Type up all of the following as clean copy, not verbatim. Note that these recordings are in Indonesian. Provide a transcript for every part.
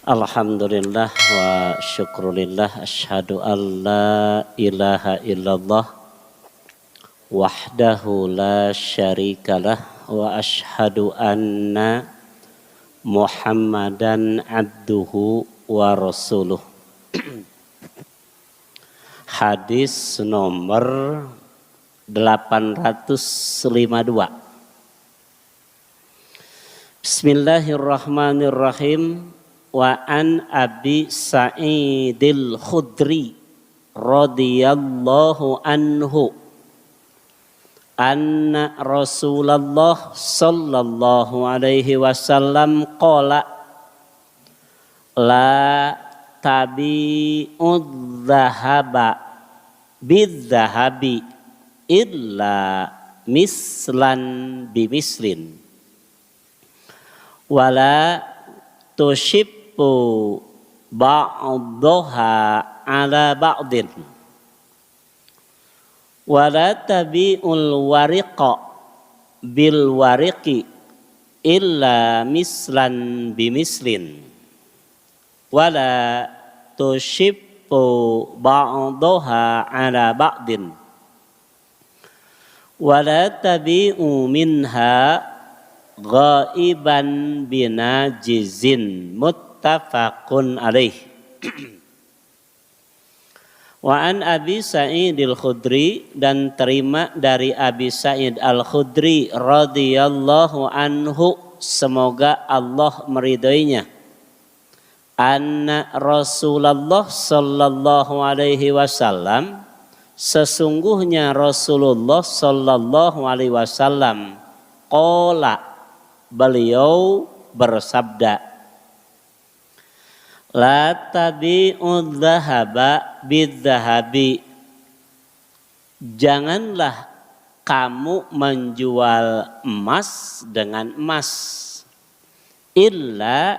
Alhamdulillah wa syukrulillah asyhadu an la ilaha illallah wahdahu la syarikalah wa asyhadu anna Muhammadan abduhu wa rasuluh. Hadis nomor 852. Bismillahirrahmanirrahim. Wa an Abi Sa'idil Khudri radhiyallahu anhu anna Rasulullah sallallahu alaihi wasallam qala la tabi'ud dhahaba bidzahabi illa mislan bimislin wala tushib ba'daha ala ba'din wala tabi'ul wariqa bil wariqi illa mislan bimislin wala tushibbu ba'daha ala ba'din wala tabi'u minha ghaiban binajizin muttafaqun alaih. Wa an Abi Sa'id al-Khudri, dan terima dari Abi Sa'id al-Khudri radhiyallahu anhu, semoga Allah meridhoinya, anna Rasulullah sallallahu alaihi wasallam, sesungguhnya Rasulullah sallallahu alaihi wasallam qala, beliau bersabda, la tabi'udz dzahaba bidzahabi, janganlah kamu menjual emas dengan emas, illa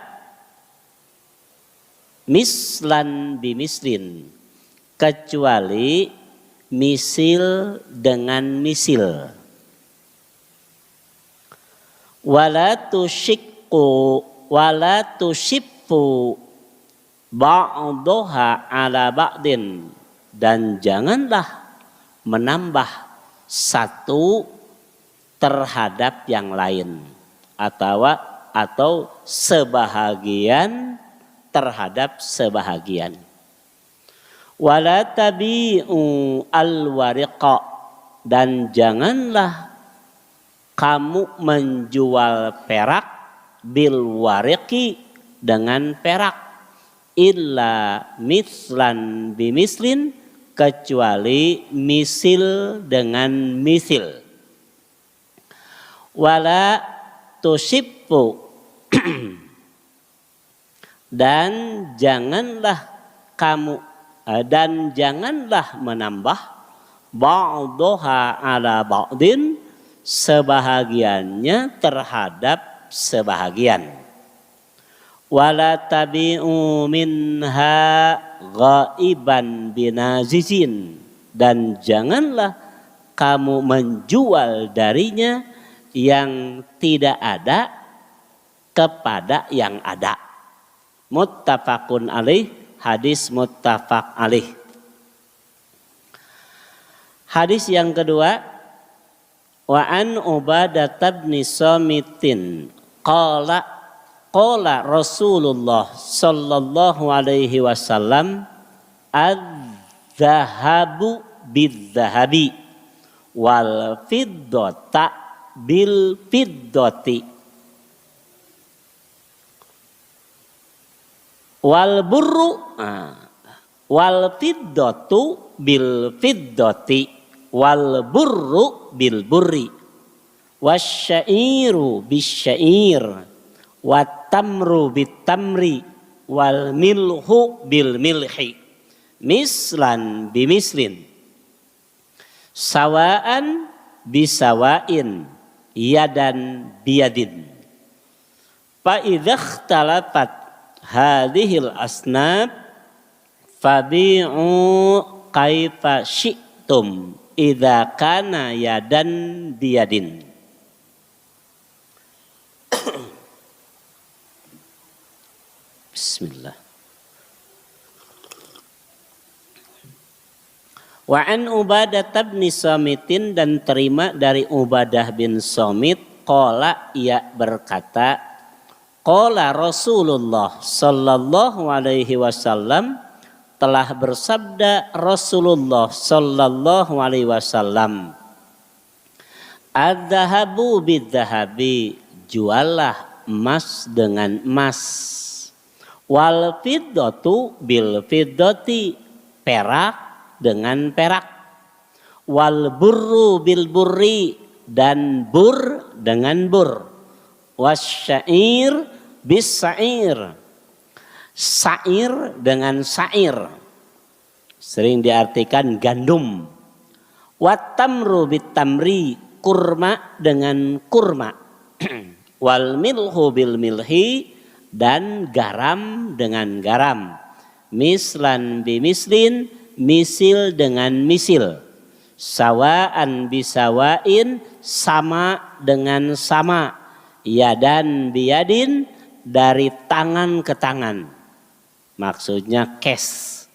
mislan bimislin, kecuali misil dengan misil. Wala tushibbu ba'daha ala ba'din, dan janganlah menambah satu terhadap yang lain, atau sebahagian terhadap sebahagian. Wala tabi'u al-wariqa, dan janganlah kamu menjual perak bil wariqi, dengan perak, illa mislan bimislin, kecuali misil dengan misil. Wala tushibbu, dan janganlah menambah ba'daha ala ba'din, sebahagiannya terhadap sebahagian. Wala tabi'u minha ghaiban binazizin, dan janganlah kamu menjual darinya yang tidak ada kepada yang ada. Muttafaqun alaih, hadis muttafaq alaih. Hadis yang kedua, wa an Ubadah bin Samitin qala Rasulullah sallallahu alaihi wasallam adz-dzahabu bidz-dzahabi wal fiddata bil fiddati wal burru wal fiddatu bil fiddati wal burru bil burri wasyairu bisyair wat tamru bit tamri wal milhu bil milhi mislan bimislin sawaan bisawain yadan biyadin fa idza ikhtalafat hadhil asnab fabi'u kaifa syi'tum idza kana yadan biyadin. Bismillah. Wa an Ubadah bin Samitin, dan terima dari Ubadah bin Samit, qala ia berkata, qala Rasulullah sallallahu alaihi wasallam, telah bersabda Rasulullah sallallahu alaihi wasallam, adzahabu bidzahabi, jualah emas dengan emas, wal fiddatu bil fiddati, perak dengan perak, wal burru bil burri, dan bur dengan bur, wasyair bis syair, sair dengan sair, sering diartikan gandum, watamru bit tamri, kurma dengan kurma, wal milhu bil milhi, dan garam dengan garam, mislan bimislin, misil dengan misil, sawaan bisawain, sama dengan sama, yadan biyadin, dari tangan ke tangan, maksudnya cash.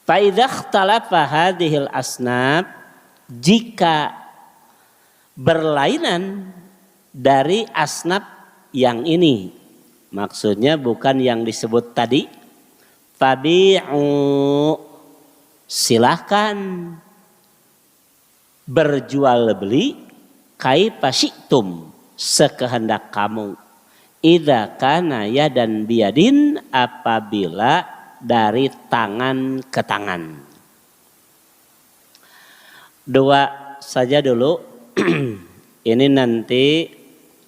Fa idza ikhtalafa hadhil asnab, jika berlainan dari asnab yang ini, maksudnya bukan yang disebut tadi, fabi'u, silahkan berjual beli, kaifa syi'tum, sekehendak kamu, idza kana yadan biyadin, apabila dari tangan ke tangan. Dua saja dulu. Ini nanti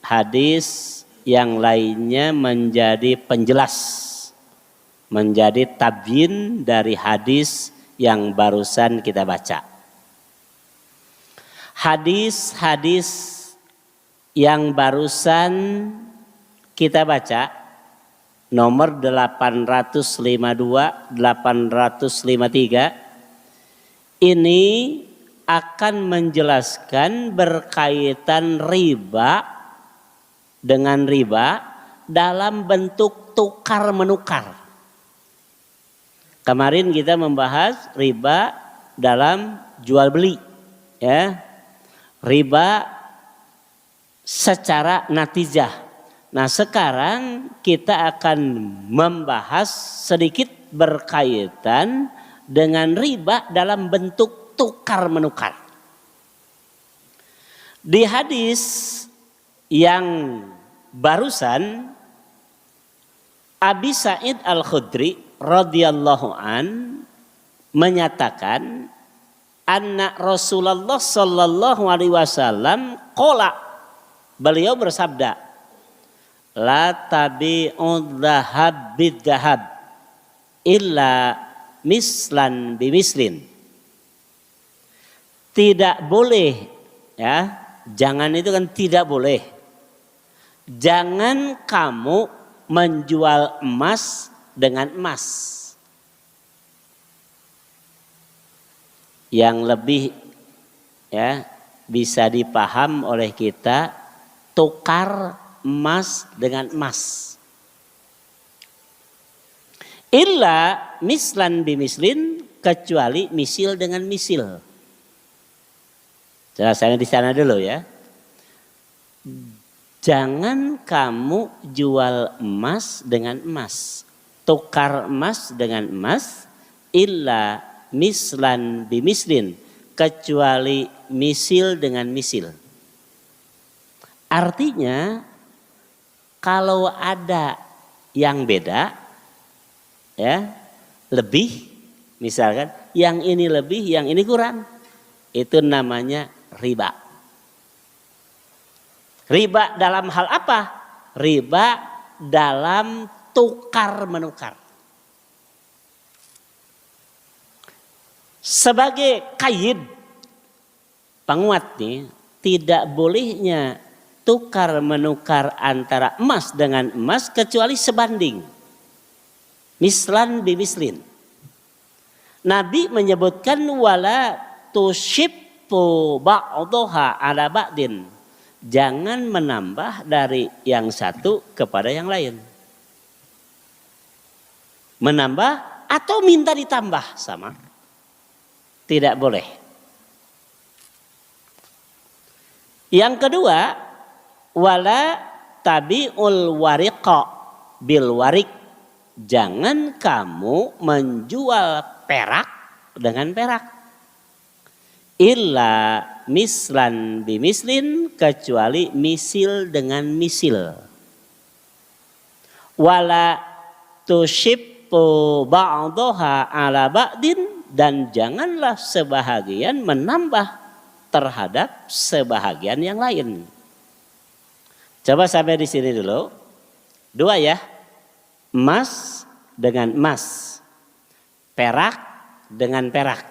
hadis yang lainnya menjadi penjelas, menjadi tabyin dari hadis yang barusan kita baca. Hadis-hadis yang barusan kita baca, nomor 852, 853, ini akan menjelaskan berkaitan riba dengan riba dalam bentuk tukar menukar. Kemarin kita membahas riba dalam jual beli, ya, riba secara natijah. Nah, sekarang kita akan membahas sedikit berkaitan dengan riba dalam bentuk tukar menukar. Di hadis yang barusan, Abi Sa'id Al-Khudri radhiyallahu an menyatakan, anna Rasulullah sallallahu alaihi wasallam qala, beliau bersabda, la tabi'u dhahab bidhahab illa mislan bimislin. Tidak boleh, ya, jangan itu kan tidak boleh. Jangan kamu menjual emas dengan emas. Yang lebih, ya, bisa dipaham oleh kita, tukar emas dengan emas. Illa mislan bimislin, kecuali misil dengan misil. Jelasnya di sana dulu, ya. Jangan kamu jual emas dengan emas, tukar emas dengan emas, illa mislan bimislin, kecuali misil dengan misil. Artinya kalau ada yang beda, ya, lebih, misalkan yang ini lebih, yang ini kurang, itu namanya riba. Riba dalam hal apa? Riba dalam tukar menukar. Sebagai kaid, penguat nih, tidak bolehnya tukar menukar antara emas dengan emas kecuali sebanding. Mislan bimislin. Nabi menyebutkan wala tushibbu ba'daha ala ba'din. Jangan menambah dari yang satu kepada yang lain. menambah atau minta ditambah sama. Tidak boleh. Yang kedua, wala tabi'ul wariqa bil warik. Jangan kamu menjual perak dengan perak. Illa mislan bimislin, kecuali misil dengan misil. Wala tushibbu ba'daha ala ba'din, dan janganlah sebahagian menambah terhadap sebahagian yang lain. Coba sampai di sini dulu. Dua ya. Emas dengan emas. Perak dengan perak.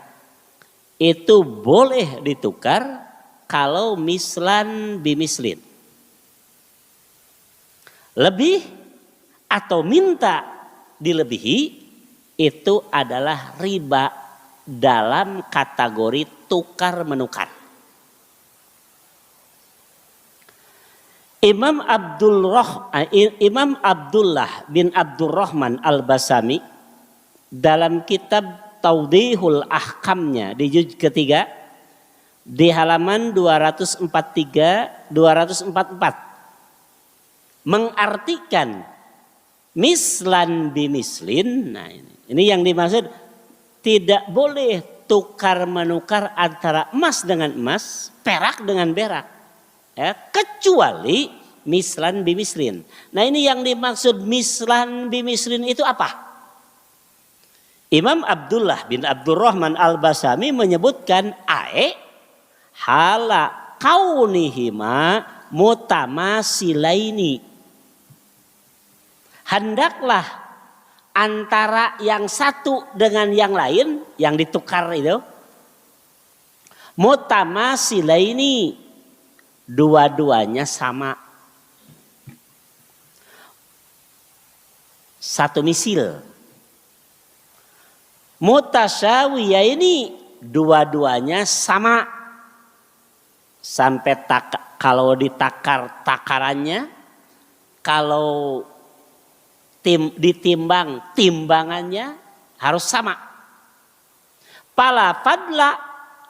Itu boleh ditukar kalau mislan bimislin. Lebih atau minta dilebihi itu adalah riba dalam kategori tukar menukar. Imam Abdullah bin Abdurrahman Al-Basami dalam kitab Tawdihul Ahkamnya di juz ketiga di halaman 243-244 mengartikan mislan bimislin. Nah ini yang dimaksud, tidak boleh tukar menukar antara emas dengan emas, perak dengan perak, ya, kecuali mislan bimislin. Nah ini yang dimaksud mislan bimislin itu apa? Imam Abdullah bin Abdurrahman Al-Basami menyebutkan hala kaunihima mutamasilaini. Hendaklah antara yang satu dengan yang lain yang ditukar itu mutamasilaini, dua-duanya sama, satu misil. Mutasyawiyaini, dua-duanya sama, sampai kalau ditakar takarannya, kalau ditimbang timbangannya harus sama. Pala fadla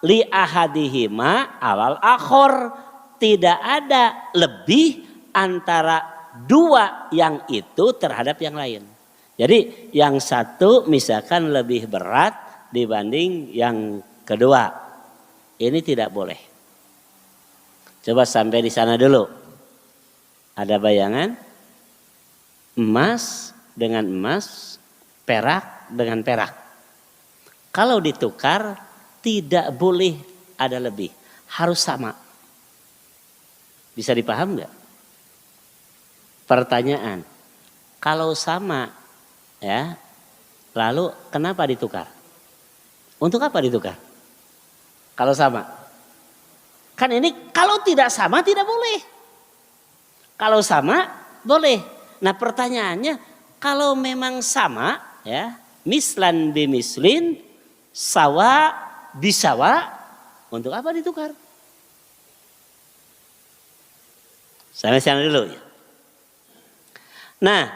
li ahadihima alal akhor, tidak ada lebih antara dua yang itu terhadap yang lain. Jadi yang satu misalkan lebih berat dibanding yang kedua, ini tidak boleh. Coba sampai di sana dulu. Ada bayangan? Emas dengan emas, perak dengan perak. Kalau ditukar tidak boleh ada lebih, harus sama. Bisa dipaham nggak? Pertanyaan, kalau sama, ya, lalu kenapa ditukar? Untuk apa ditukar? Kalau sama, kan ini kalau tidak sama tidak boleh. Kalau sama boleh. Nah pertanyaannya, kalau memang sama, ya, mislan bimislin, sawa bisawa, untuk apa ditukar? Sampai sana dulu ya. Nah,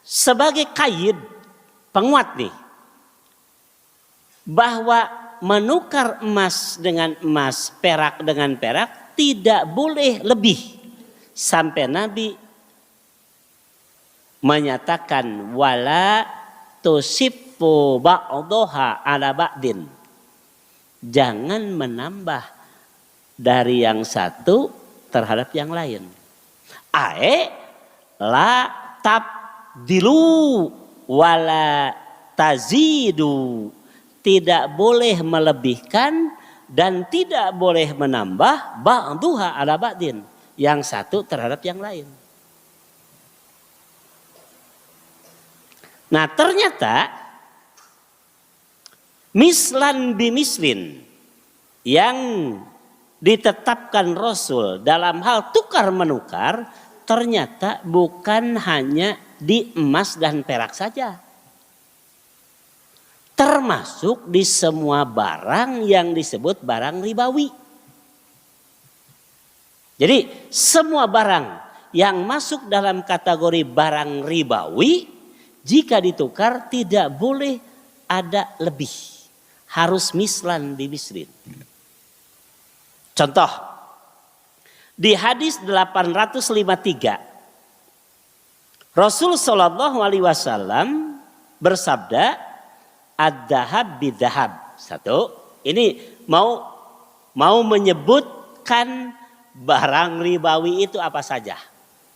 sebagai kaid penguat nih, bahwa menukar emas dengan emas, perak dengan perak tidak boleh lebih, sampai Nabi menyatakan wala tusibbu ba'daha ala ba'din. Jangan menambah dari yang satu terhadap yang lain. La tabdilu wala tazidu. Tidak boleh melebihkan dan tidak boleh menambah ba'daha ala ba'din. Yang satu terhadap yang lain. Nah ternyata mislan bimislin yang ditetapkan Rasul dalam hal tukar menukar ternyata bukan hanya di emas dan perak saja. Termasuk di semua barang yang disebut barang ribawi. Jadi semua barang yang masuk dalam kategori barang ribawi jika ditukar tidak boleh ada lebih. Harus mislan bimislin. Contoh, di hadis 853, Rasul Shallallahu Alaihi Wasallam bersabda, ad-dahab bidahab. Satu, ini mau menyebutkan barang ribawi itu apa saja.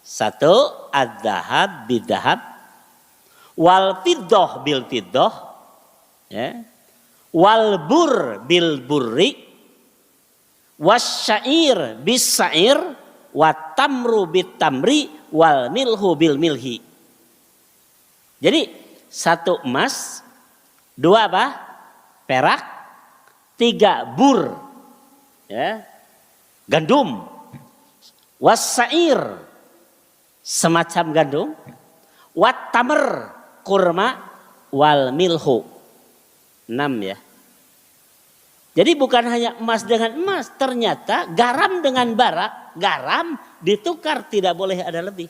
Satu, ad-dahab bidahab, wal fiddah bil fiddah, ya, wal bur bil burri, wasyair bis syair, wat tamru bit tamri, wal milhu bil milhi. Jadi satu emas, dua apa? Perak, tiga bur, ya, gandum, wasyair semacam gandum, wat tamer kurma, wal milhu. 6 ya. Jadi bukan hanya emas dengan emas, ternyata garam dengan bara, garam ditukar tidak boleh ada lebih.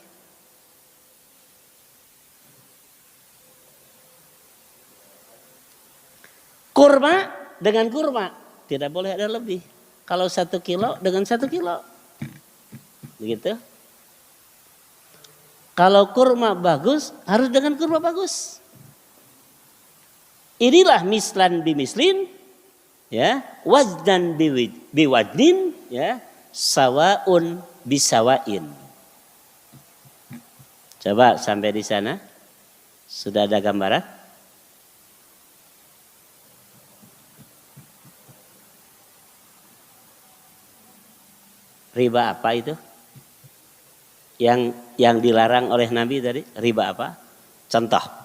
Kurma dengan kurma tidak boleh ada lebih. Kalau 1 kilo dengan 1 kilo, begitu. Kalau kurma bagus harus dengan kurma bagus. Inilah mislan bimislin, ya, wazdan biwadnin, ya, sawaun bisawain. Coba sampai di sana sudah ada gambaran? Riba apa itu? Yang dilarang oleh Nabi tadi, riba apa? Contoh.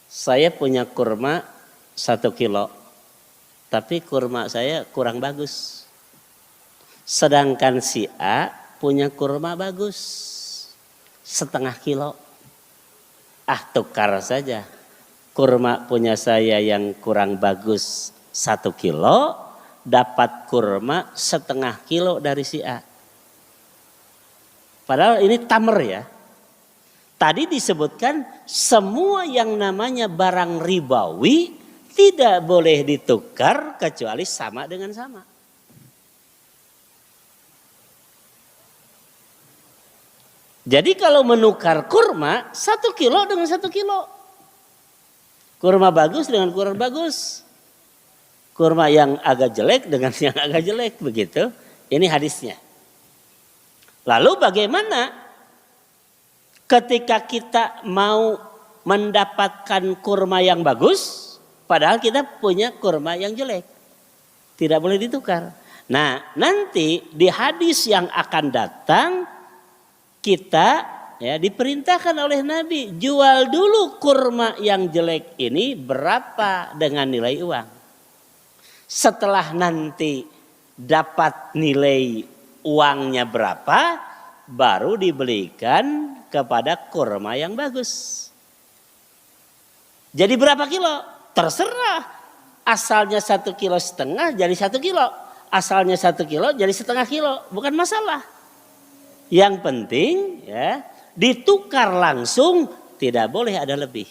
Saya punya kurma 1 kilo, tapi kurma saya kurang bagus. Sedangkan si A punya kurma bagus, 1/2 kilo. Tukar saja. Kurma punya saya yang kurang bagus 1 kilo, dapat kurma 1/2 kilo dari si A. Padahal ini tamer ya. Tadi disebutkan semua yang namanya barang ribawi tidak boleh ditukar kecuali sama dengan sama. Jadi kalau menukar kurma 1 kilo dengan 1 kilo. Kurma bagus dengan kurma bagus. Kurma yang agak jelek dengan yang agak jelek, begitu. Ini hadisnya. Lalu bagaimana ketika kita mau mendapatkan kurma yang bagus, padahal kita punya kurma yang jelek? Tidak boleh ditukar. Nah, nanti di hadis yang akan datang kita ya diperintahkan oleh Nabi, jual dulu kurma yang jelek ini berapa dengan nilai uang. Setelah nanti dapat nilai uangnya berapa, baru dibelikan kepada kurma yang bagus. Jadi berapa kilo? Terserah. Asalnya 1,5 kilo jadi 1 kilo. Asalnya 1 kilo jadi 1/2 kilo. Bukan masalah. Yang penting ya ditukar langsung, tidak boleh ada lebih.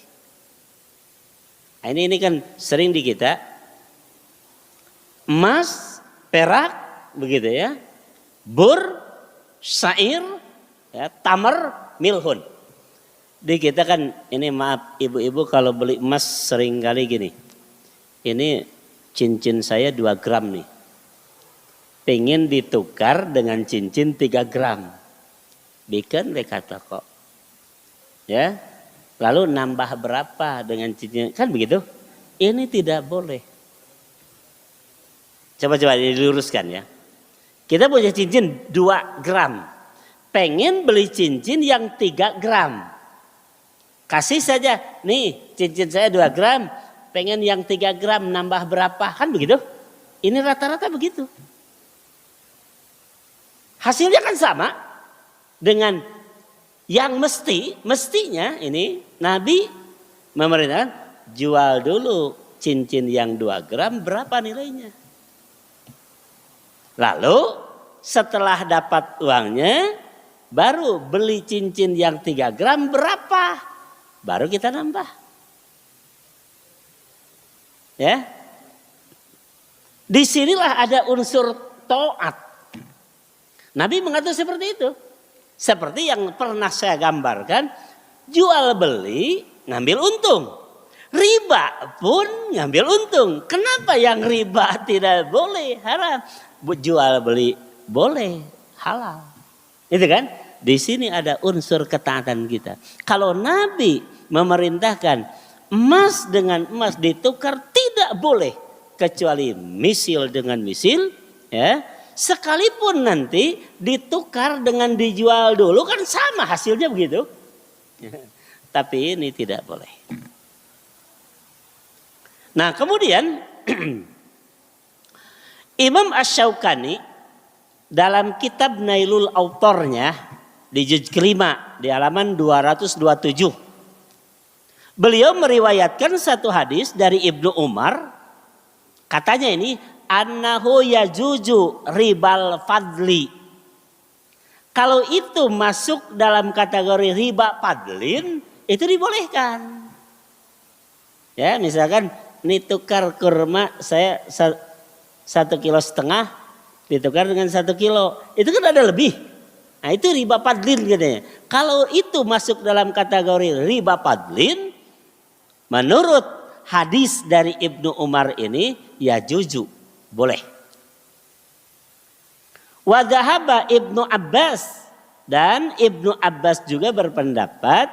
Nah, ini kan sering di kita. Emas, perak, begitu ya. Bur, syair, ya, tamer, milhun. Di kita kan ini maaf ibu-ibu kalau beli emas sering kali gini. Ini cincin saya 2 gram nih. Pengen ditukar dengan cincin 3 gram. Bikin kata kok. Ya. Lalu nambah berapa dengan cincin, kan begitu? Ini tidak boleh. Coba-coba diluruskan ya. Kita punya cincin 2 gram. Pengen beli cincin yang 3 gram. Kasih saja, nih cincin saya 2 gram. Pengen yang 3 gram nambah berapa, kan begitu? Ini rata-rata begitu. Hasilnya kan sama dengan yang mestinya ini Nabi memerintahkan jual dulu cincin yang 2 gram berapa nilainya. Lalu setelah dapat uangnya baru beli cincin yang 3 gram berapa. baru kita nambah. Ya. Disinilah ada unsur taat. Nabi mengatur seperti itu. Seperti yang pernah saya gambarkan, jual beli ngambil untung. Riba pun ngambil untung. Kenapa yang riba tidak boleh, haram? Jual beli boleh, halal. Itu kan? Di sini ada unsur ketaatan kita. Kalau Nabi memerintahkan emas dengan emas ditukar, tidak boleh kecuali misil dengan misil, ya. Sekalipun nanti ditukar dengan dijual dulu kan sama hasilnya begitu. Tapi ini tidak boleh. Nah, kemudian Imam Asy-Syaukani dalam kitab Nailul Autornya di juz kelima di halaman 227. Beliau meriwayatkan satu hadis dari Ibnu Umar. Katanya ini annahu yajuju ribal fadli. Kalau itu masuk dalam kategori riba fadlin, itu dibolehkan. Ya, misalkan ini tukar kurma saya 1,5 kilo ditukar dengan 1 kilo, itu kan ada lebih. Nah, itu riba fadlin katanya. Kalau itu masuk dalam kategori riba fadlin, menurut hadis dari Ibnu Umar ini ya juju, boleh. Wa dhahaba Ibnu Abbas, dan Ibnu Abbas juga berpendapat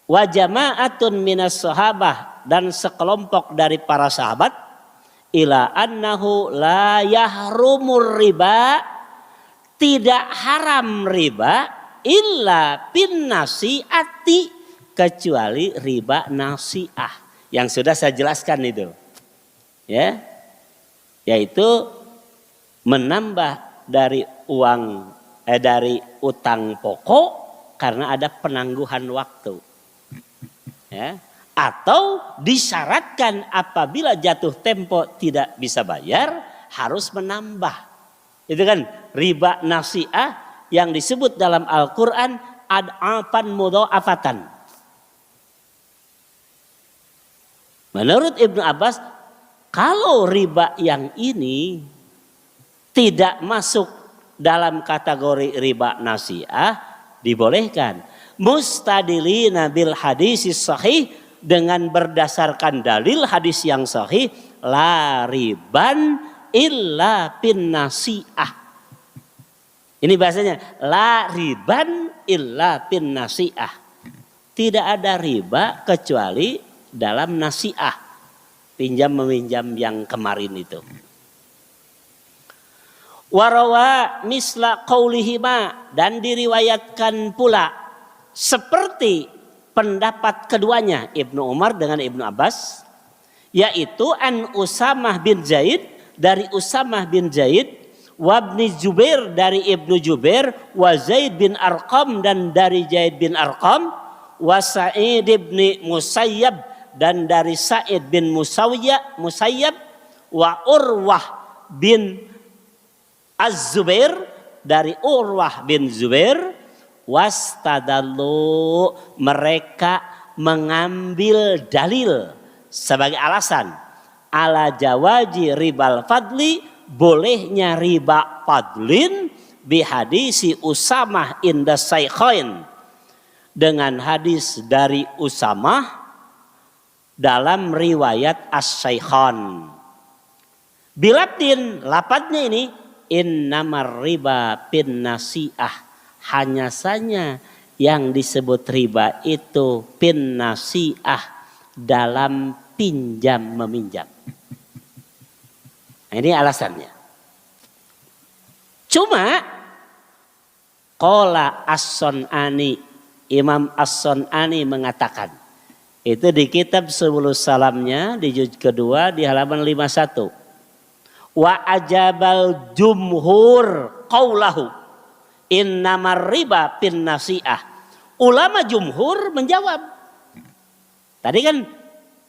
wa jama'atun minas sahabah, dan sekelompok dari para sahabat ila annahu la yahrumur riba, tidak haram riba illa bin nasi'ati, kecuali riba nasi'ah yang sudah saya jelaskan itu. Ya. Yaitu menambah dari uang dari utang pokok karena ada penangguhan waktu. Ya. Atau disyaratkan apabila jatuh tempo tidak bisa bayar harus menambah. Itu kan riba nasi'ah yang disebut dalam Al-Quran ad'afan mudha'afatan. Menurut Ibnu Abbas, kalau riba yang ini tidak masuk dalam kategori riba nasi'ah, dibolehkan. Mustadilina bil hadisis sahih, dengan berdasarkan dalil hadis yang sahih, la riban illa bin nasi'ah. Ini bahasanya, la riban illa bin nasi'ah. Tidak ada riba kecuali dalam nasi'ah, pinjam meminjam yang kemarin itu. Warawa misla qaulihima, dan diriwayatkan pula seperti pendapat keduanya, Ibnu Umar dengan Ibnu Abbas, yaitu an Usamah bin Zaid, dari Usamah bin Zaid, wabni Jubair, dari Ibnu Jubair, wa Zaid bin Arqam, dan dari Zaid bin Arqam, wa Sa'id bin Musayyab, dan dari Sa'id bin Musayyab, wa Urwah bin Az-Zubair, dari Urwah bin Zubair. Wastadallu, mereka mengambil dalil sebagai alasan ala jawaji ribal fadli, bolehnya riba fadlin, bihadisi Usamah inda Saikhain, dengan hadis dari Usamah dalam riwayat As-Saikhan. Bilatin, lapatnya ini innamar riba bin nasi'ah, hanya saja yang disebut riba itu bin nasi'ah, dalam pinjam meminjam. Nah, ini alasannya. Cuma qala As-Sun'ani, Imam As-Sun'ani mengatakan, itu di kitab Subulus Salamnya di juz kedua di halaman 51. Wa ajabal jumhur qaulahu innamar riba bin nasi'ah. Ulama jumhur menjawab. Tadi kan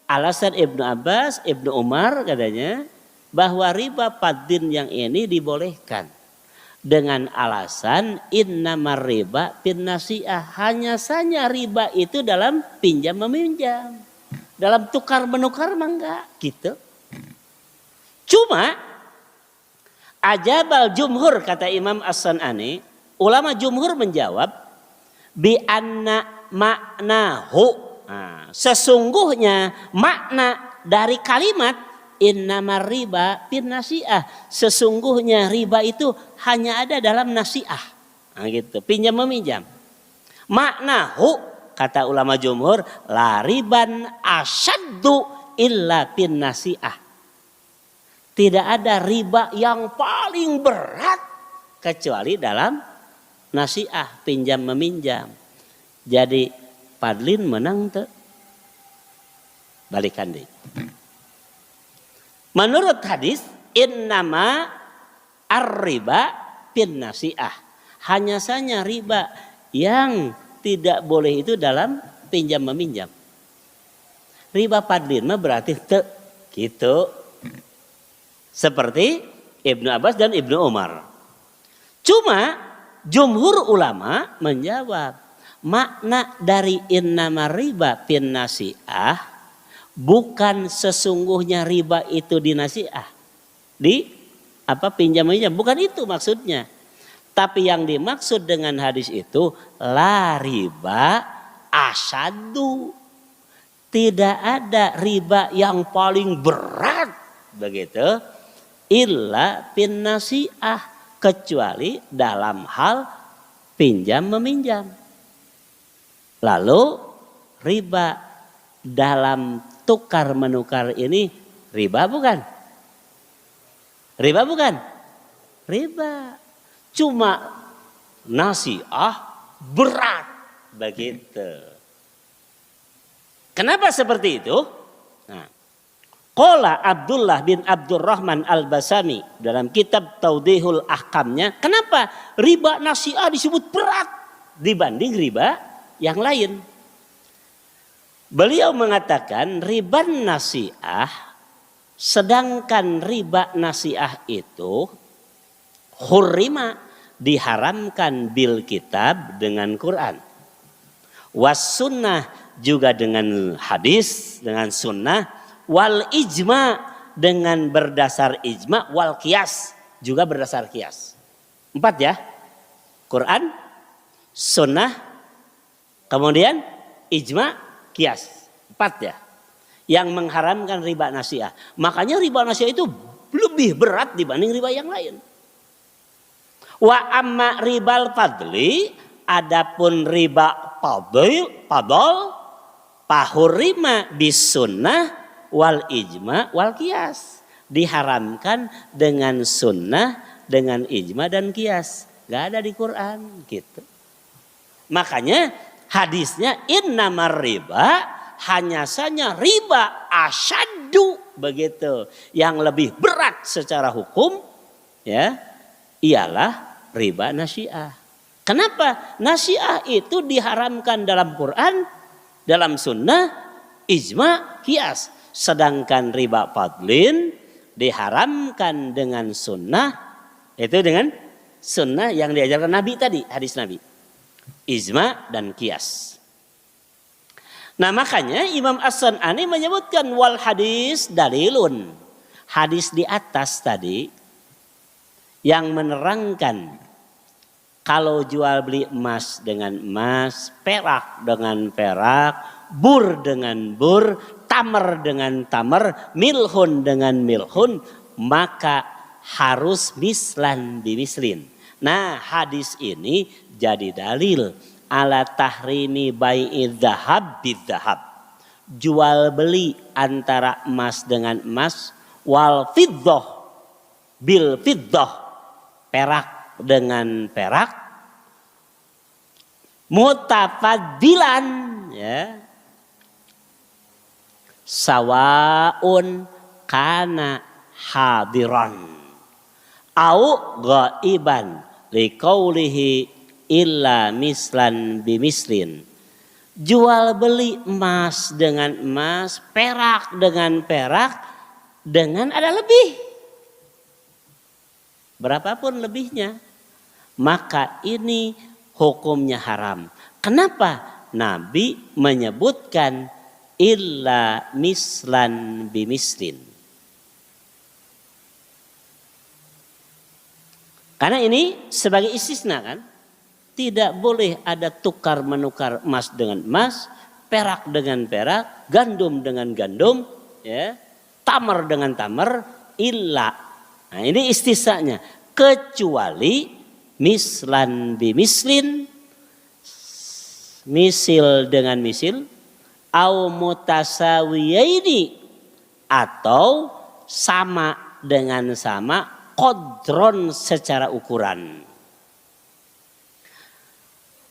alasan Ibnu Abbas, Ibnu Umar katanya bahwa riba fadlin yang ini dibolehkan. dengan alasan innamar riba fin nasi'ah. Hanya saja riba itu dalam pinjam meminjam. Dalam tukar menukar mah enggak gitu. Cuma ajabal jumhur kata Imam As-San'ani, ulama jumhur menjawab bi anna maknahu. Nah, sesungguhnya makna dari kalimat innamar riba fin nasi'ah, sesungguhnya riba itu hanya ada dalam nasi'ah. Nah, gitu, pinjam meminjam. Maknahu kata ulama jumhur la riban asyaddu illa fin nasi'ah. Tidak ada riba yang paling berat kecuali dalam nasi'ah, pinjam meminjam. Jadi Padlin menang tuh. Balikan deh. Menurut hadis innama ar-riba fin nasi'ah. Hanya saja riba yang tidak boleh itu dalam pinjam meminjam. Riba Padlin mah berarti gitu. Seperti Ibnu Abbas dan Ibnu Umar. Cuma jumhur ulama menjawab makna dari innamar riba fin nasi'ah bukan sesungguhnya riba itu di nasi'ah. Di pinjam meminjam, bukan itu maksudnya. Tapi yang dimaksud dengan hadis itu la riba asyaddu. Tidak ada riba yang paling berat begitu illa fin nasi'ah, kecuali dalam hal pinjam meminjam. Lalu riba dalam tukar menukar ini riba bukan? Riba bukan? Riba. Cuma nasi'ah berat begitu. Kenapa seperti itu? Nah, qala Abdullah bin Abdurrahman Al-Basami dalam kitab Taudihul Ahkamnya, kenapa riba nasi'ah disebut berat dibanding riba yang lain? Beliau mengatakan riba nasi'ah, sedangkan riba nasi'ah itu hurrima, diharamkan bil kitab dengan Quran, was sunnah juga dengan hadis, dengan sunnah, wal ijma dengan berdasar ijma, wal kias juga berdasar kias. 4 ya, Quran, sunnah, kemudian ijma, kias. 4 ya yang mengharamkan riba nasi'ah. Makanya riba nasi'ah itu lebih berat dibanding riba yang lain. Wa amma ribal fadli, adapun riba fadl pahurima bis sunnah wal ijma wal kias, diharamkan dengan sunnah, dengan ijma dan kias. Gak ada di Quran gitu. Makanya hadisnya innamar riba, hanya saja riba asyaddu begitu, yang lebih berat secara hukum ya ialah riba nasi'ah. Kenapa? Nasi'ah itu diharamkan dalam Quran, dalam sunnah, ijma, kias. Sedangkan riba fadlin diharamkan dengan sunnah, itu dengan sunnah yang diajarkan Nabi tadi, hadis Nabi. Ijma dan kias. Nah makanya Imam As-San'ani menyebutkan wal hadis dalilun. Hadis di atas tadi yang menerangkan kalau jual beli emas dengan emas, perak dengan perak, bur dengan bur, tamar dengan tamar, milhun dengan milhun, maka harus mislan bimislin. Nah hadis ini jadi dalil ala tahrimi bai'i dzahab bidzahab. Jual beli antara emas dengan emas, wal fiddah bil fiddah, perak dengan perak, mutafadilan ya, sawaun kana hadiran au ghaiban liqaulihi illa mislan bimislin. Jual beli emas dengan emas, perak dengan perak, dengan ada lebih. Berapapun lebihnya. maka ini hukumnya haram. Kenapa? Nabi menyebutkan illa mislan bimislin. Karena ini sebagai istisna kan. Tidak boleh ada tukar menukar emas dengan emas, perak dengan perak, gandum dengan gandum, ya, tamar dengan tamar, illa. Nah ini istisnanya. Kecuali mislan bimislin, misil dengan misil, au mutasawiyaini, atau sama dengan sama, qadron secara ukuran.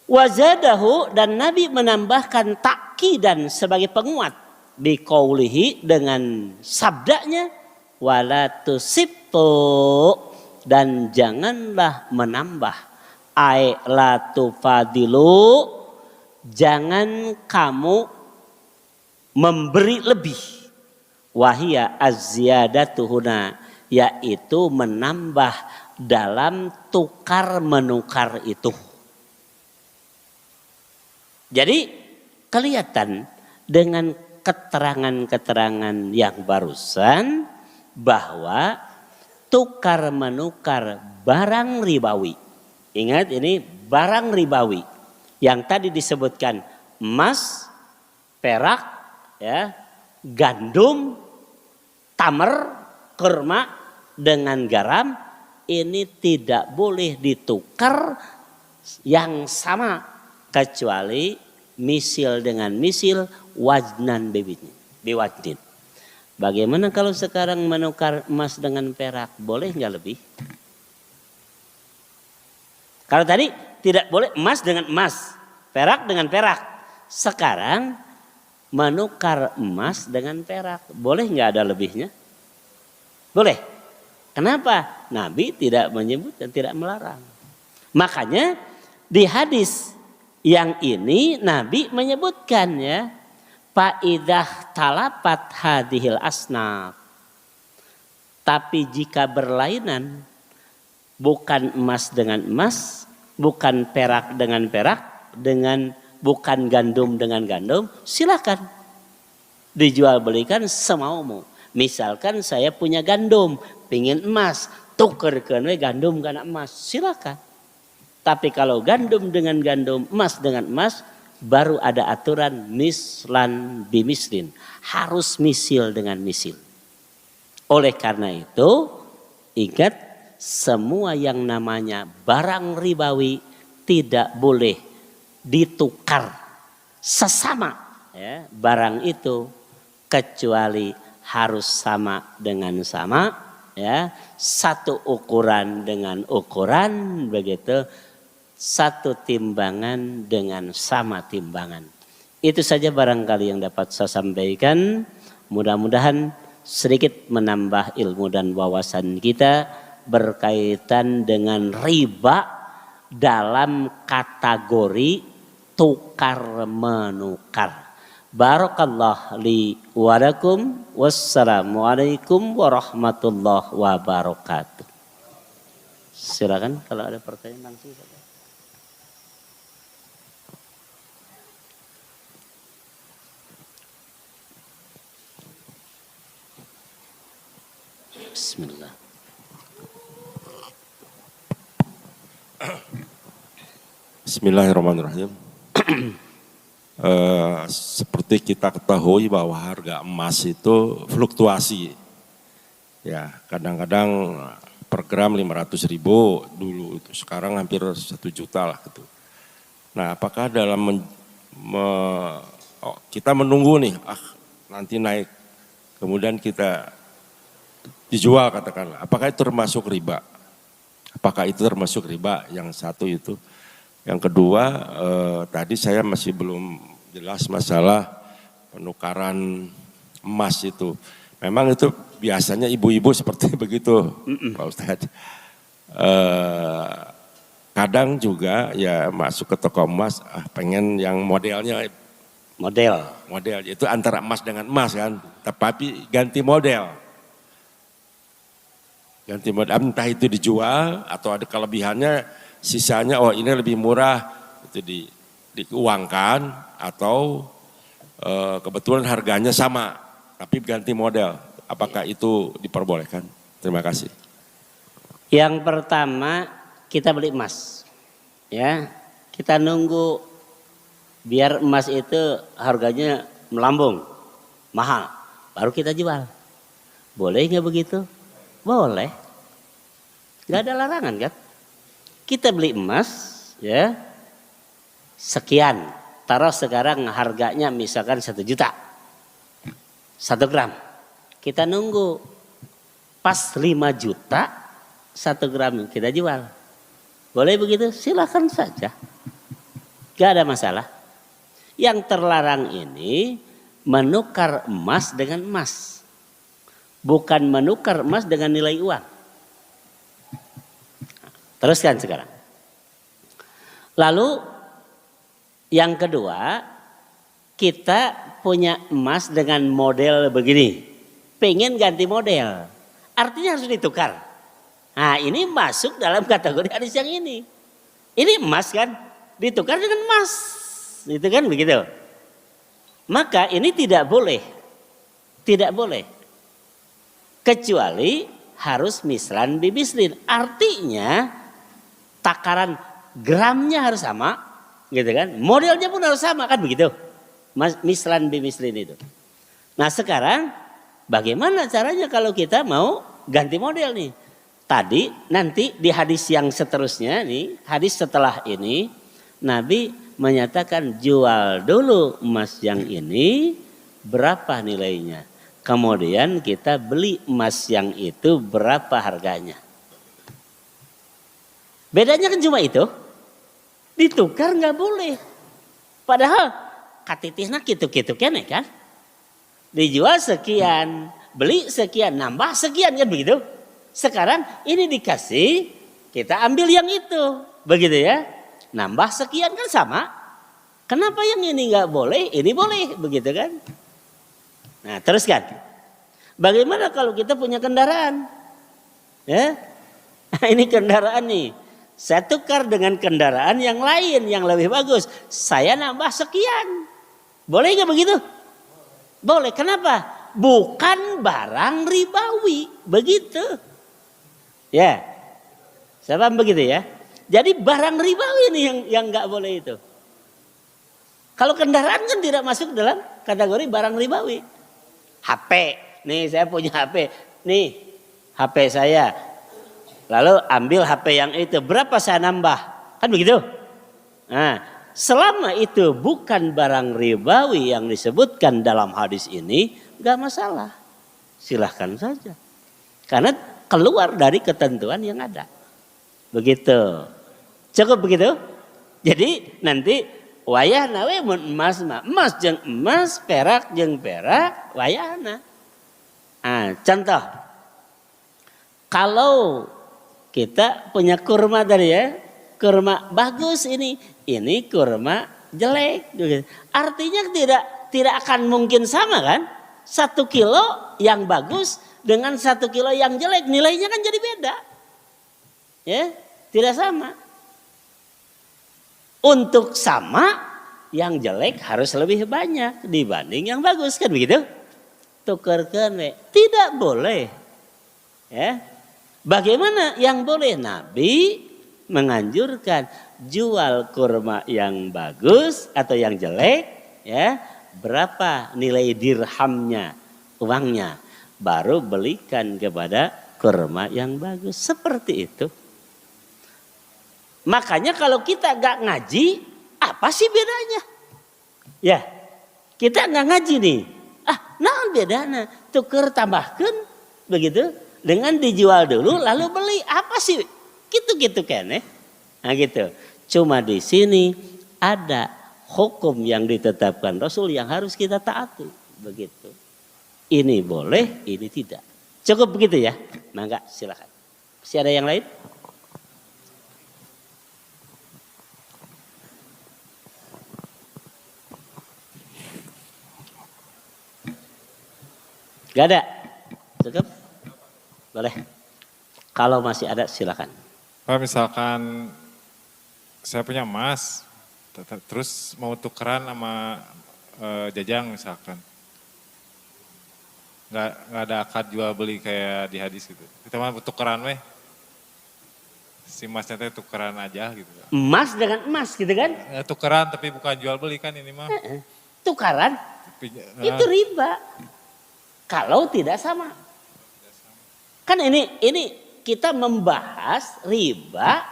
Wazadahu, dan Nabi menambahkan takkidan sebagai penguat biqaulihi dengan sabdanya wala tusibtu, dan janganlah menambah, ai la tufadilu, jangan kamu memberi lebih, wahia az-ziyadatuhuna, yaitu menambah dalam tukar menukar itu. Jadi kelihatan dengan keterangan-keterangan yang barusan bahwa tukar menukar barang ribawi. Ingat ini barang ribawi yang tadi disebutkan emas, perak, ya, gandum, tamar, kurma dengan garam, ini tidak boleh ditukar yang sama kecuali misil dengan misil, wajnan biwajnin. Bagaimana kalau sekarang menukar emas dengan perak, boleh nggak lebih? Kalau tadi tidak boleh emas dengan emas, perak dengan perak. Sekarang menukar emas dengan perak, boleh nggak ada lebihnya? Boleh. Kenapa? Nabi tidak menyebut dan tidak melarang. Makanya di hadis yang ini Nabi menyebutkan, ya, faidah talapat hadhil asnaf. Tapi jika berlainan, bukan emas dengan emas, bukan perak dengan perak, bukan gandum dengan gandum, silakan dijual belikan semaumu. Misalkan saya punya gandum, pingin emas, tukerkeun we gandum kana emas, silakan. Tapi kalau gandum dengan gandum, emas dengan emas, baru ada aturan mislan bimislin. Harus misil dengan misil. Oleh karena itu, ingat semua yang namanya barang ribawi tidak boleh ditukar sesama, ya, barang itu, kecuali harus sama dengan sama, ya, satu ukuran dengan ukuran, begitu. Satu timbangan dengan sama timbangan. Itu saja barangkali yang dapat saya sampaikan. Mudah-mudahan sedikit menambah ilmu dan wawasan kita berkaitan dengan riba dalam kategori tukar menukar. Barakallah li wa lakum. Wassalamualaikum warahmatullahi wabarakatuh. Silakan kalau ada pertanyaan langsung saja. Bismillah. Bismillahirrahmanirrahim. Seperti kita ketahui bahwa harga emas itu fluktuasi. Ya, kadang-kadang per gram 500.000 dulu, itu sekarang hampir 1 juta lah gitu. Nah, apakah dalam kita menunggu nih, nanti naik, kemudian kita dijual katakanlah, apakah itu termasuk riba? Apakah itu termasuk riba? Yang satu itu. Yang kedua, tadi saya masih belum jelas masalah penukaran emas itu. Memang itu biasanya ibu-ibu seperti begitu, Pak Ustadz. Kadang juga ya masuk ke toko emas, pengen yang modelnya. Model, itu antara emas dengan emas kan, tapi ganti model. Ganti model, entah itu dijual atau ada kelebihannya sisanya oh ini lebih murah itu diuangkan atau kebetulan harganya sama tapi ganti model. Apakah itu diperbolehkan? Terima kasih. Yang pertama kita beli emas. Ya, kita nunggu biar emas itu harganya melambung, mahal, baru kita jual. Boleh nggak begitu? Boleh. Nggak ada larangan kan? Kita beli emas, ya, sekian. Taruh sekarang harganya misalkan 1 juta, 1 gram. Kita nunggu pas 5 juta, 1 gram kita jual. Boleh begitu? Silakan saja. Gak ada masalah. Yang terlarang ini menukar emas dengan emas. Bukan menukar emas dengan nilai uang. Teruskan sekarang. Lalu yang kedua, kita punya emas dengan model begini. Pengen ganti model. Artinya harus ditukar. Nah ini masuk dalam kategori hadis yang ini. Ini emas kan, ditukar dengan emas. Itu kan begitu. Maka ini tidak boleh. Tidak boleh. Kecuali harus mislan bibislin. Artinya takaran gramnya harus sama. Gitu kan. Modelnya pun harus sama kan begitu. Mislan bibislin itu. Nah sekarang bagaimana caranya kalau kita mau ganti model nih. Tadi nanti di hadis yang seterusnya nih. Hadis setelah ini. Nabi menyatakan jual dulu emas yang ini. Berapa nilainya. Kemudian kita beli emas yang itu berapa harganya. Bedanya kan cuma itu. Ditukar nggak boleh. Padahal katitihna gitu-gitu kene kan. Dijual sekian, beli sekian, nambah sekian kan begitu. Sekarang ini dikasih, kita ambil yang itu. Begitu ya. Nambah sekian kan sama. Kenapa yang ini nggak boleh, ini boleh. Begitu kan. Nah teruskan. Bagaimana kalau kita punya kendaraan? Ya, ini kendaraan nih. Saya tukar dengan kendaraan yang lain yang lebih bagus. Saya nambah sekian. Boleh nggak begitu? Boleh. Kenapa? Bukan barang ribawi. Begitu. Ya. Saya paham begitu ya. Jadi barang ribawi ini yang nggak boleh itu. Kalau kendaraan kan tidak masuk dalam kategori barang ribawi. HP. Nih saya punya HP. Nih HP saya. Lalu ambil HP yang itu. Berapa saya nambah? Kan begitu? Nah, selama itu bukan barang ribawi yang disebutkan dalam hadis ini. Gak masalah. Silahkan saja. Karena keluar dari ketentuan yang ada. Begitu. Cukup begitu? Jadi nanti wayahna we mun emas mah emas jeung emas, perak jeung perak, wayahna. Ah, contoh. Kalau kita punya kurma tadi ya, kurma bagus ini kurma jelek. Artinya tidak akan mungkin sama kan? 1 kilo yang bagus dengan 1 kilo yang jelek nilainya kan jadi beda. Ya, tidak sama. Untuk sama yang jelek harus lebih banyak dibanding yang bagus kan begitu? Tukarkan we. Tidak boleh. Ya. Bagaimana yang boleh? Nabi menganjurkan jual kurma yang bagus atau yang jelek, ya. Berapa nilai dirhamnya, uangnya, baru belikan kepada kurma yang bagus. Seperti itu. Makanya kalau kita gak ngaji, apa sih bedanya? Ya, kita gak ngaji nih. Nah bedanya, tuker tambahkan begitu. Dengan dijual dulu lalu beli. Apa sih? Gitu-gitu kan ya. Nah gitu. Cuma di sini ada hukum yang ditetapkan Rasul yang harus kita taati. Begitu. Ini boleh, ini tidak. Cukup begitu ya? Mangga silakan. Masih ada yang lain? Gak ada? Cukup? Boleh. Kalau masih ada silakan. Pak misalkan saya punya emas, terus mau tukeran sama Jajang misalkan. Nggak ada akad jual beli kayak di hadis gitu. Kita mah tukeran weh. Si emasnya teh tukeran aja gitu. Emas dengan emas gitu kan? Tukeran tapi bukan jual beli kan ini mah. Tukaran itu riba. Kalau tidak sama. Kan ini kita membahas riba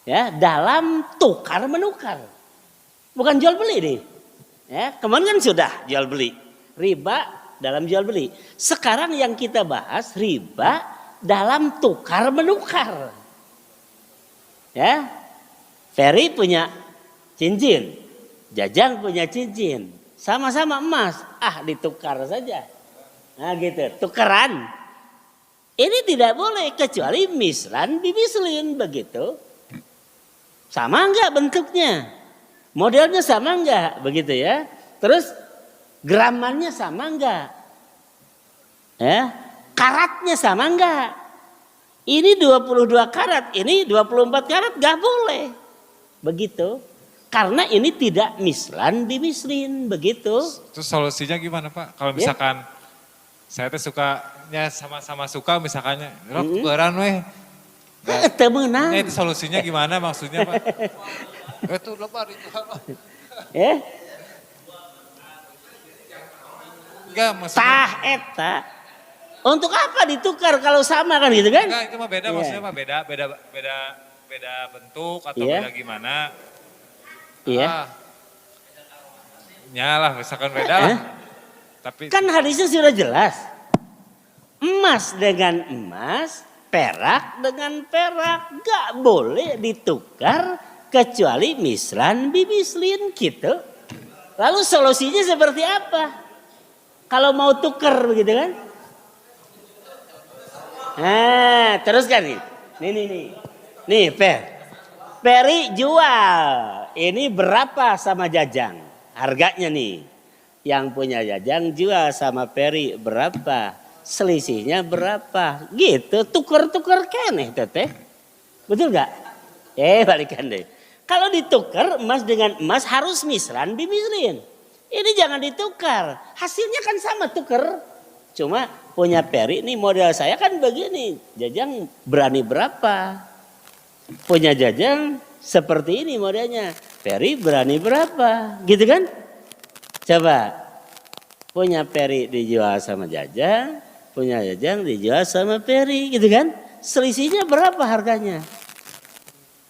ya dalam tukar menukar. Bukan jual beli nih. Ya, kemarin kan sudah jual beli. Riba dalam jual beli. Sekarang yang kita bahas riba dalam tukar menukar. Ya. Ferry punya cincin. Jajang punya cincin. Sama-sama emas. Ditukar saja. Nah gitu, tukeran. Ini tidak boleh kecuali mislan bimislin begitu. Sama enggak bentuknya? Modelnya sama enggak? Begitu ya. Terus gramannya sama enggak? Ya, karatnya sama enggak? Ini 22 karat, ini 24 karat enggak boleh. Begitu. Karena ini tidak mislan bimislin begitu. Terus solusinya gimana Pak? Kalau misalkan saya tuh sukanya sama-sama suka misalkannya, tukeran weh. Itu menang. Itu solusinya gimana maksudnya Pak? Itu lebar itu. Enggak maksudnya. Tah eta. Untuk apa ditukar kalau sama kan gitu kan? Enggak itu mah beda maksudnya mah beda bentuk atau beda gimana. Iya. Nyalah misalkan beda lah. Tapi kan hadisnya sudah jelas. Emas dengan emas, perak dengan perak gak boleh ditukar kecuali mislan bimislin gitu. Lalu solusinya seperti apa? Kalau mau tukar begitu kan? Nah, teruskan nih. Nih, Peri jual. Ini berapa sama Jajang? Harganya nih. Yang punya Jajang jual sama Peri berapa? Selisihnya berapa? Gitu, tuker-tuker keneh teteh. Betul gak? Balikan deh. Kalau ditukar emas dengan emas harus mislan bimislin. Ini jangan ditukar. Hasilnya kan sama tuker. Cuma punya Peri nih model saya kan begini. Jajang berani berapa? Punya Jajang seperti ini modelnya. Peri berani berapa? Gitu kan? Coba. Punya Peri dijual sama Jajang. Punya Jajang dijual sama Peri. Gitu kan? Selisihnya berapa harganya?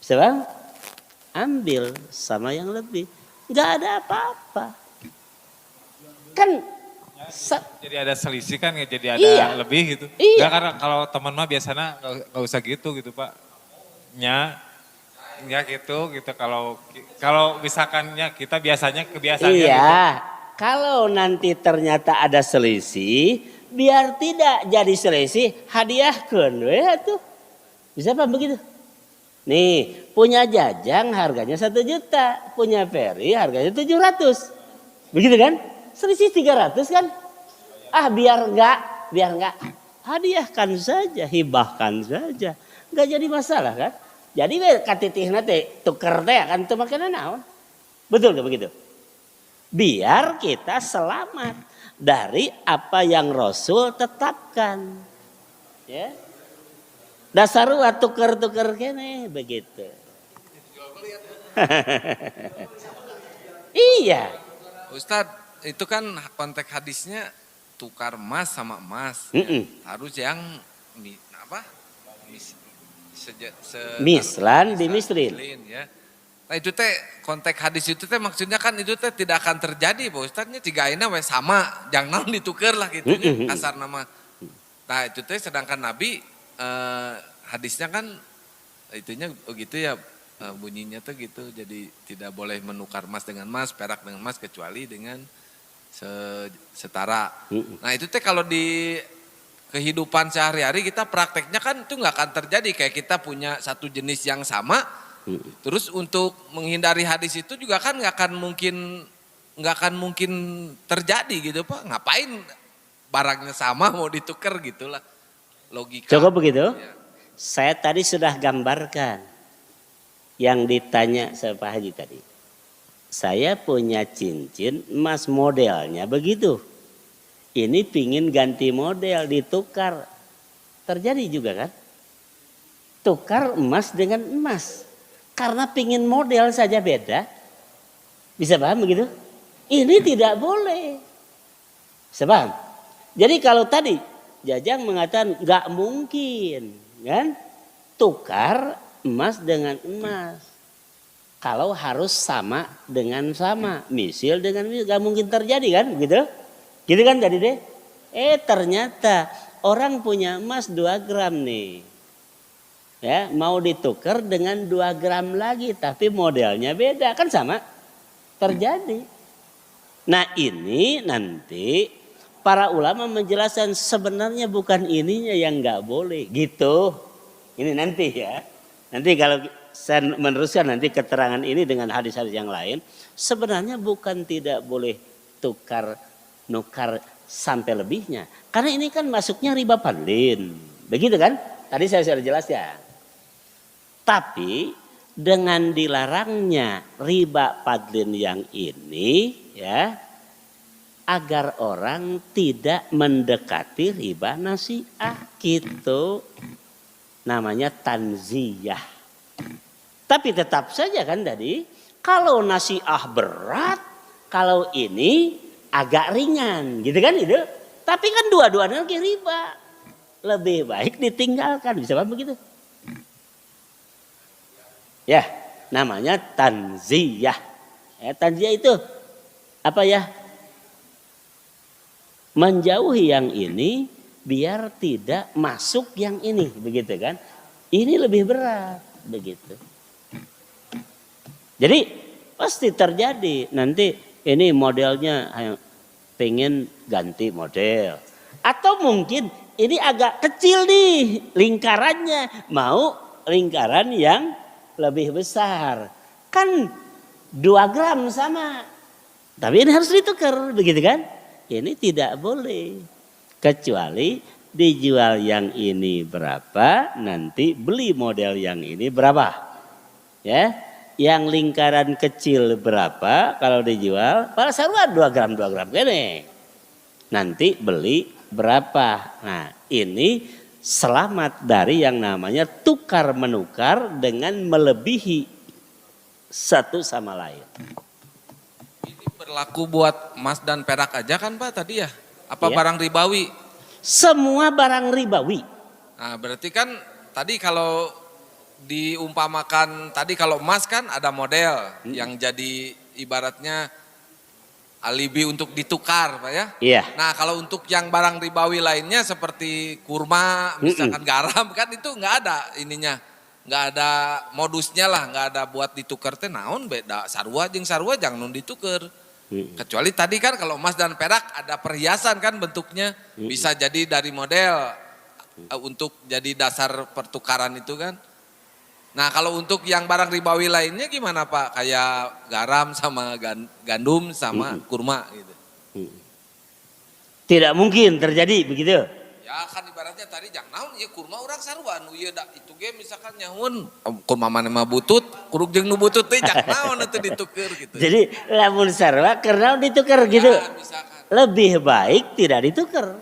Bisa bang? Ambil sama yang lebih. Gak ada apa-apa. Kan jadi ada selisih kan jadi ada lebih gitu. Iya. Enggak, karena kalau teman mah biasanya nggak usah gitu Pak. Ya gitu kalau misalkannya kita biasanya kebiasaannya iya. gitu. Kalau nanti ternyata ada selisih, biar tidak jadi selisih, hadiahkan tuh. Bisa apa begitu? Nih, punya Jajang harganya 1 juta, punya Peri harganya 700. Begitu kan? Selisih 300 kan? Biar enggak. Hadiahkan saja, hibahkan saja. Enggak jadi masalah kan? Jadi katitihna teh tuker teh kan teu makana naon. Betul tuh begitu. Biar kita selamat dari apa yang Rasul tetapkan. Ya. Dasar tuker-tuker kene begitu. Iya. Ustadz, itu kan konteks hadisnya tukar emas sama emas. Harus yang mislan bimislin. Ya. Nah itu teh konteks hadis itu teh maksudnya kan itu teh tidak akan terjadi, Pak Ustadznya tiga aina we sama, jangan ditukar lah gitu kasar nama. Nah itu teh sedangkan Nabi hadisnya kan itunya begitu ya bunyinya tuh gitu, jadi tidak boleh menukar emas dengan emas, perak dengan emas kecuali dengan setara. Nah itu teh kalau di kehidupan sehari-hari kita prakteknya kan itu nggak akan terjadi, kayak kita punya satu jenis yang sama, terus untuk menghindari hadis itu juga kan nggak akan mungkin terjadi gitu Pak. Ngapain barangnya sama mau ditukar gitulah logika. Coba begitu. Ya. Saya tadi sudah gambarkan. yang ditanya sama Pak Haji tadi. Saya punya cincin emas modelnya begitu. Ini pingin ganti model, ditukar. Terjadi juga kan? Tukar emas dengan emas. Karena pingin model saja beda. Bisa paham begitu? Ini tidak boleh. Bisa paham? Jadi kalau tadi Jajang mengatakan nggak mungkin, kan? Tukar emas dengan emas. Kalau harus sama dengan sama, misil dengan misil, nggak mungkin terjadi kan, begitu? Gitu kan tadi deh? Ternyata orang punya emas 2 gram nih, ya mau ditukar dengan 2 gram lagi, tapi modelnya beda, kan sama? Terjadi. Nah ini nanti para ulama menjelaskan sebenarnya bukan ininya yang nggak boleh gitu. Ini nanti ya. Nanti kalau saya meneruskan nanti keterangan ini dengan hadis-hadis yang lain. Sebenarnya bukan tidak boleh tukar nukar sampai lebihnya. Karena ini kan masuknya riba fadlin. Begitu kan? Tadi saya sudah jelas ya. Tapi dengan dilarangnya riba fadlin yang ini ya. Agar orang tidak mendekati riba nasiah gitu. Namanya tanziyah. Tapi tetap saja kan tadi. Kalau nasiah berat. Kalau ini agak ringan gitu kan itu. Tapi kan dua-duanya lagi riba. Lebih baik ditinggalkan. Bisa paham begitu? Ya namanya tanziyah. Tanziyah itu apa ya? Menjauhi yang ini biar tidak masuk yang ini, begitu kan? Ini lebih berat, begitu. Jadi pasti terjadi nanti ini modelnya pengen ganti model. Atau mungkin ini agak kecil nih lingkarannya, mau lingkaran yang lebih besar. Kan 2 gram sama, tapi ini harus ditukar, begitu kan? Ini tidak boleh. Kecuali dijual yang ini berapa, nanti beli model yang ini berapa. Ya, yang lingkaran kecil berapa kalau dijual, pada sarua 2 gram gini. Nanti beli berapa. Nah, ini selamat dari yang namanya tukar menukar dengan melebihi satu sama lain. Berlaku buat emas dan perak aja kan Pak tadi ya? Apa Iya. barang ribawi? Semua barang ribawi. Nah berarti kan tadi kalau diumpamakan tadi kalau emas kan ada model yang jadi ibaratnya alibi untuk ditukar Pak ya? Iya. Nah kalau untuk yang barang ribawi lainnya seperti kurma, misalkan garam kan itu nggak ada ininya. Nggak ada modusnya lah, nggak ada buat ditukar teh naon beda sarua jeung sarua jangan nun ditukar. Kecuali tadi kan kalau emas dan perak ada perhiasan kan bentuknya bisa jadi dari model untuk jadi dasar pertukaran itu kan. Nah kalau untuk yang barang ribawi lainnya gimana Pak? Kayak garam sama gandum sama kurma gitu. Tidak mungkin terjadi begitu. Ya kan ibaratnya tadi jangan naon ya kurma orang sarua nu ieu da itu ge misalkan nyaun kurma mana mah butut kurug jeung nu butut teh jangan naon atuh dituker gitu. Jadi lamun sarwa karena ditukar gitu. Ya, misalkan. Lebih baik tidak ditukar.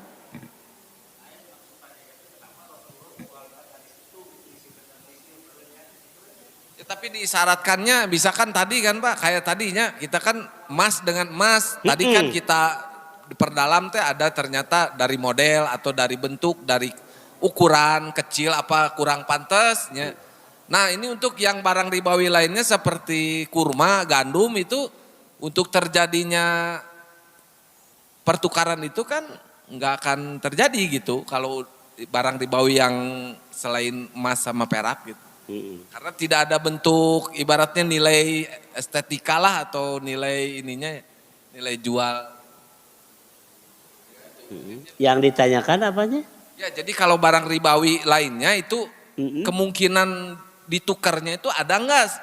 Ya, tapi disyaratkannya bisa kan tadi kan Pak kayak tadinya kita kan emas dengan emas tadi kan kita diperdalam teh ada ternyata dari model atau dari bentuk dari ukuran kecil apa kurang pantasnya. Nah ini untuk yang barang ribawi lainnya seperti kurma, gandum itu untuk terjadinya pertukaran itu kan nggak akan terjadi gitu kalau barang ribawi yang selain emas sama perak gitu. Karena tidak ada bentuk ibaratnya nilai estetika lah atau nilai ininya nilai jual. Yang ditanyakan apanya? Ya jadi kalau barang ribawi lainnya itu kemungkinan ditukarnya itu ada enggak?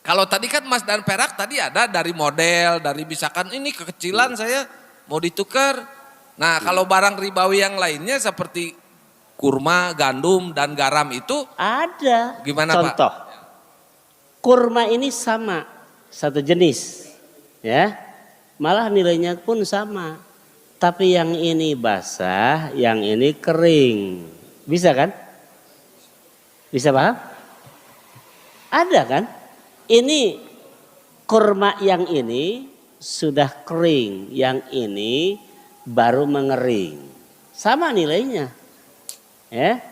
Kalau tadi kan emas dan perak tadi ada dari model, dari misalkan ini kekecilan saya mau ditukar. Nah kalau barang ribawi yang lainnya seperti kurma, gandum dan garam itu Ada. gimana Contoh. Pak? kurma ini sama, satu jenis. Ya. Malah nilainya pun sama. Tapi yang ini basah, yang ini kering. Bisa kan? Bisa paham? Ada kan? Ini kurma yang ini sudah kering, yang ini baru mengering. Sama nilainya. Ya.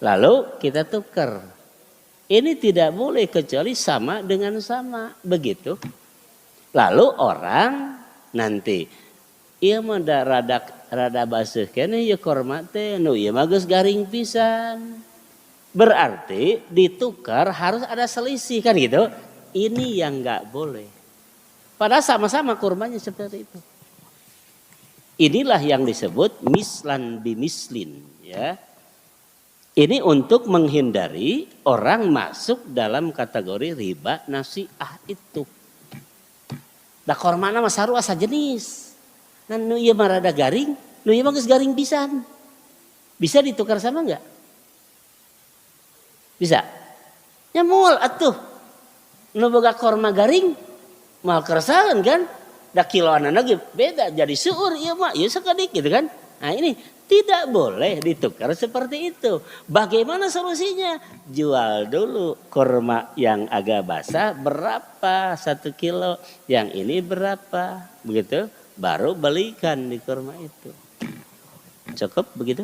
Lalu kita tukar. Ini tidak boleh kecuali sama dengan sama, begitu. Lalu orang nanti ieu mah da rada baseuh keneh ieu kurma teh nu ieu mah geus garing pisan. Berarti ditukar harus ada selisih kan gitu. Ini yang enggak boleh. Padahal sama-sama kurmanya seperti itu. Inilah yang disebut mislan bimislin, ya. Ini untuk menghindari orang masuk dalam kategori riba nasi'ah itu. Da kormana mah sarua sajenis. Nan nu ieu mah rada garing, nu ieu mah geus garing pisan. Bisa ditukar sama enggak? Bisa. Ya moal atuh. Nu boga korma garing moal keresahan kan? Da kiloanna ge beda jadi seueur ieu mah, ieu sakedik gitu kan. Nah ini tidak boleh ditukar seperti itu. Bagaimana solusinya? Jual dulu kurma yang agak basah berapa 1 kilo. Yang ini berapa. Begitu. Baru belikan di kurma itu. Cukup begitu?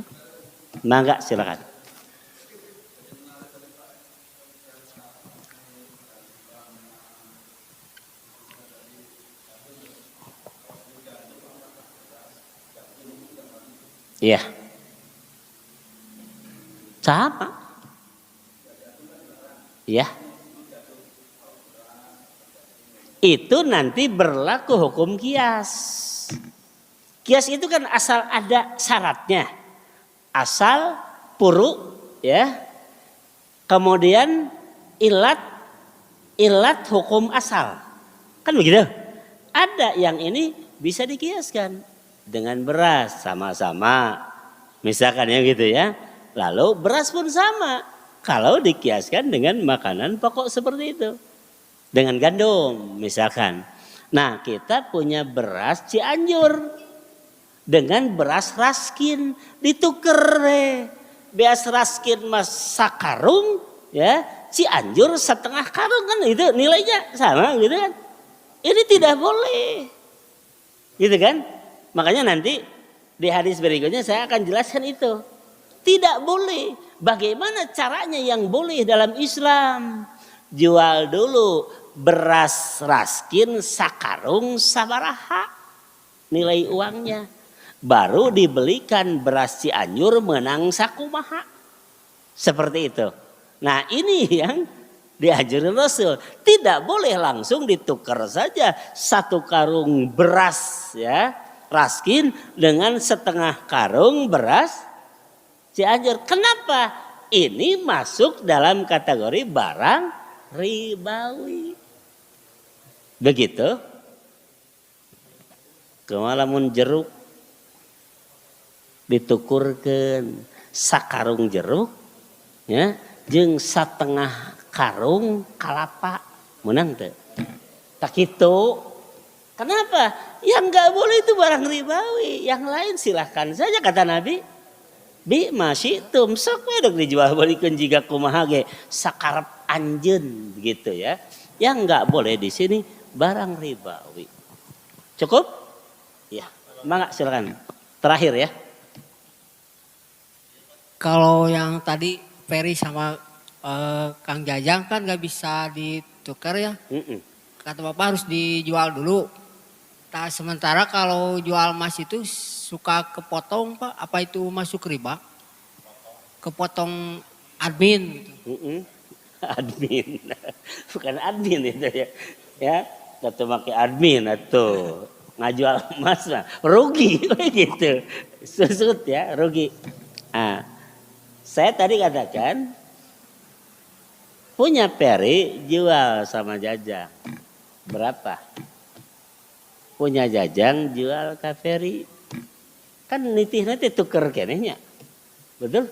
Mangga silakan. Iya. Sama. Iya. Itu nanti berlaku hukum kias. Kias itu kan asal ada syaratnya. Asal puru ya. Kemudian ilat hukum asal. Kan begitu? Ada yang ini bisa dikiaskan. Dengan beras sama-sama misalkan ya gitu ya. Lalu beras pun sama kalau dikiaskan dengan makanan pokok seperti itu. Dengan gandum misalkan. Nah kita punya beras Cianjur dengan beras Raskin ditukar beras Raskin mas sakarung ya Cianjur setengah karung kan itu nilainya sama gitu kan. Ini tidak boleh gitu kan. Makanya nanti di hadis berikutnya saya akan jelaskan itu. Tidak boleh. Bagaimana caranya yang boleh dalam Islam? Jual dulu beras Raskin sakarung sabaraha. Nilai uangnya. Baru dibelikan beras Cianjur menang sakumaha. Seperti itu. Nah ini yang diajarin Rasul. Tidak boleh langsung ditukar saja 1 karung beras ya. Raskin dengan setengah karung beras Cianjur. Kenapa? Ini masuk dalam kategori barang ribawi. Begitu. Kemalamun jeruk ditukurkan sakarung jeruk ya jeung setengah karung kalapa menang teu. Tak kitu. Kenapa? Yang nggak boleh itu barang ribawi. Yang lain silahkan saja kata Nabi. Bi masyitum sok we dok dijual balikan jika kumaha ge sakarep anjeun gitu ya. Yang nggak boleh di sini barang ribawi. Cukup? Ya, mangga silakan. Terakhir ya. Kalau yang tadi Ferry sama Kang Jajang kan nggak bisa ditukar ya. Kata Bapak harus dijual dulu. Nah, sementara kalau jual emas itu suka kepotong Pak, apa itu masuk riba? Kepotong admin gitu. Admin, bukan admin itu ya. Ya, kata pakai admin atau ngajual emas mah rugi gitu. Susut ya, rugi. Nah, saya tadi katakan punya Peri jual sama Jajang. Berapa? Punya Jajang jual ke Peri. Kan nitih-nitih tuker kenehnya. Betul?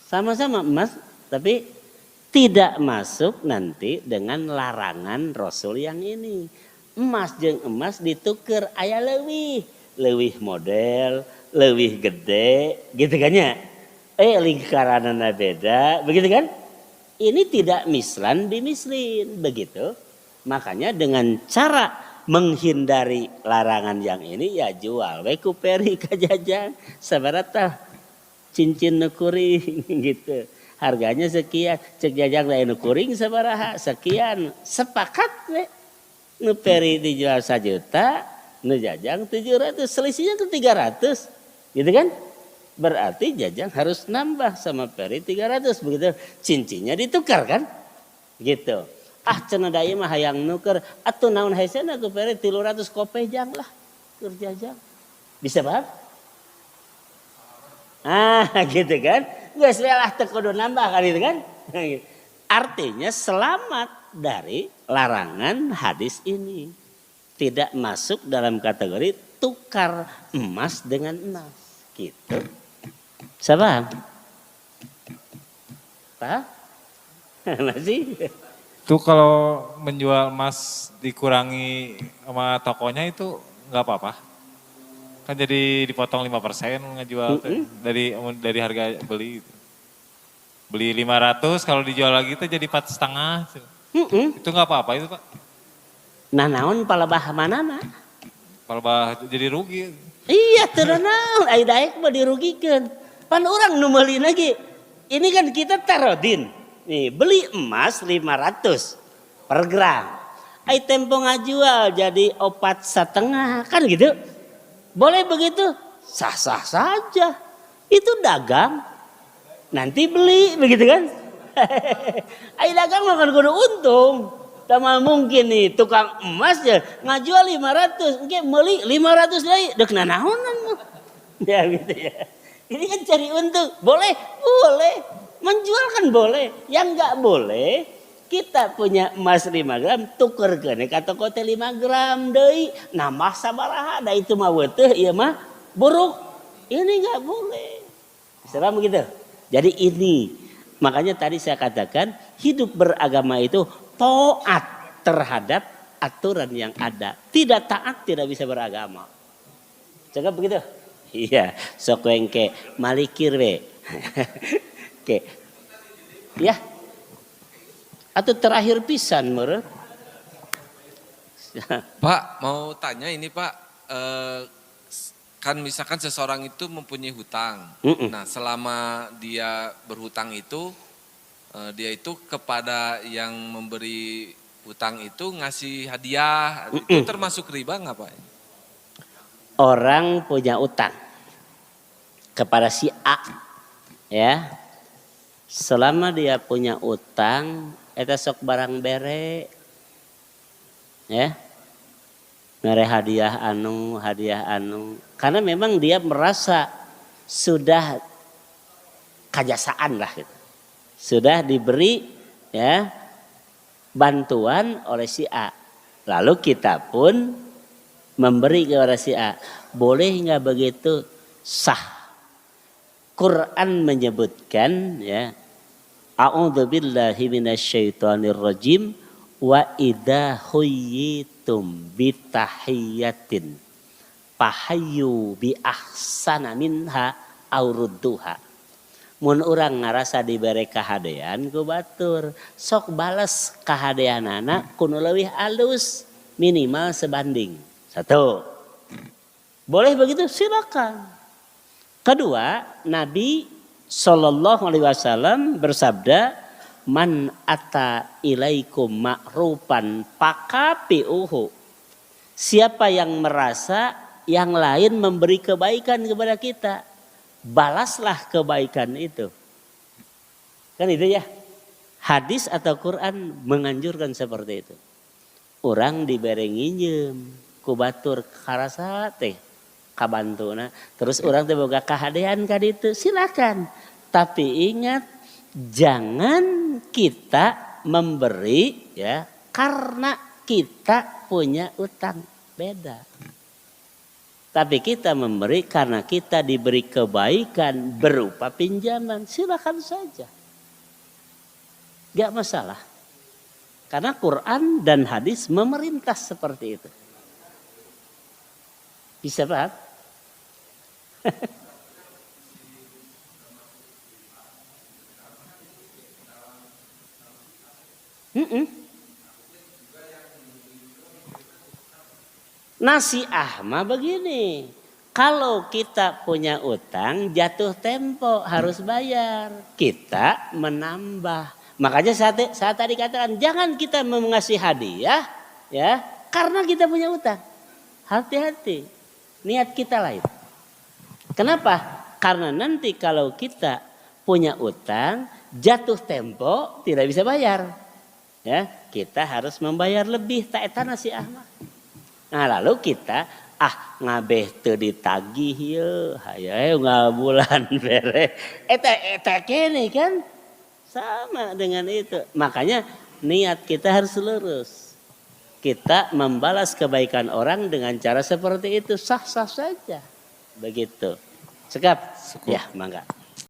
Sama-sama emas tapi tidak masuk nanti dengan larangan Rasul yang ini. Emas jeung emas ditukar aya leuwih model, leuwih gede, gitu kan ya. Lingkaranana beda, begitu kan? Ini tidak mislan bimislin, begitu. Makanya dengan cara menghindari larangan yang ini ya jual we ku Peri ka Jajang sabarata cincin nu kuring gitu. Harganya sekian, cek Jajang lain nu kuring sabaraha sekian, sepakat we. Nu Peri dijual 1 juta, nu Jajang 700, selisihnya ke 300. Gitu kan? Berarti Jajang harus nambah sama Peri 300 begitu. Cincinnya ditukar kan? Gitu. Cenah da ieu mah hayang nuker, atuh naon haeusna ku Peri 300 kopeh jang lah keur Jajang. Bisa paham? Gitu kan? Geus we lah teu kudu nambah kan itu kan? Artinya selamat dari larangan hadis ini. Tidak masuk dalam kategori tukar emas dengan emas. Gitu. Bisa paham? Paham? Masih? Tuh kalau menjual emas dikurangi sama tokonya itu nggak apa-apa. Kan jadi dipotong 5% ngejual dari harga beli. Beli 500 kalau dijual lagi itu jadi 4,5. Itu nggak apa-apa itu Pak. Nah naon palebah manana? Palebah jadi rugi. Iya teu naon, ai daek mah dirugikeun. Pan urang nu meuli lagi. Ini kan kita tarodin. Nih, beli emas 500 per gram. Ai tempo ngajual jadi 4,5 kan gitu. Boleh begitu? Sah-sah saja. Itu dagang. Nanti beli begitu kan? Ai dagang makan kudu untung. Tama mungkin nih tukang emas ya ngajual 500, engke meuli 500 deui deuk nanaonan. Ya gitu ya. Ini kan cari untung. Boleh? Boleh. Menjual kan boleh. Yang enggak boleh kita punya emas 5 gram tukerkeun ka toko teh 5 gram deui. Nambah sabaraha da itu mah weuteuh ieu mah buruk. Ini enggak boleh. Serem begitu. Jadi ini makanya tadi saya katakan hidup beragama itu taat terhadap aturan yang ada. Tidak taat tidak bisa beragama. Cakap begitu? Iya, sok engke malikir we. Oke. Ya. Atau terakhir pisan meureun. Pak, mau tanya ini Pak, kan misalkan seseorang itu mempunyai hutang. Nah, selama dia berhutang itu, dia itu kepada yang memberi hutang itu ngasih hadiah. Itu termasuk riba nggak Pak? Orang punya utang kepada si A, ya. Selama dia punya utang, eta sok barang bere, ya. Mere hadiah anu. Karena memang dia merasa sudah kajasaan lah gitu. Sudah diberi ya bantuan oleh si A. Lalu kita pun memberi kepada si A. Boleh nggak begitu? Sah. Quran menyebutkan ya. A'udzubillahi minasyaitonirrajim wa idza huyyitum bitahiyyatin fahayyu bi ahsana minha aw rudduha. Mun urang ngarasa dibere kahadean ku batur, sok bales kahadeanana kudu leuwih alus, minimal sebanding. 1. Boleh begitu? Silakan. Kedua, Nabi SAW bersabda, man ata ilaikum ma'rufan fakafi'uhu. Siapa yang merasa yang lain memberi kebaikan kepada kita, balaslah kebaikan itu. Kan itu ya. Hadis atau Quran menganjurkan seperti itu. Orang dibere nginjem ku batur karasa teh kabantuna, terus orang teh boga kahadean ka ditu, silakan. Tapi ingat jangan kita memberi ya karena kita punya utang, beda. Tapi kita memberi karena kita diberi kebaikan berupa pinjaman, silakan saja. Gak masalah. Karena Quran dan hadis memerintah seperti itu. Bisa paham? Nasihat mah begini, kalau kita punya utang jatuh tempo harus bayar, kita menambah. Makanya saya tadi katakan jangan kita mengasih hadiah ya karena kita punya utang. Hati-hati, niat kita lain. Kenapa? Karena nanti kalau kita punya utang jatuh tempo tidak bisa bayar. Ya, kita harus membayar lebih tak eta nasihat mah. Nah lalu kita ngabeh teu ditagih yeuh hayae ngabulan bere. Eta kene kan sama dengan itu. Makanya niat kita harus lurus. Kita membalas kebaikan orang dengan cara seperti itu sah-sah saja. Begitu. Sekap? Ya, mangga.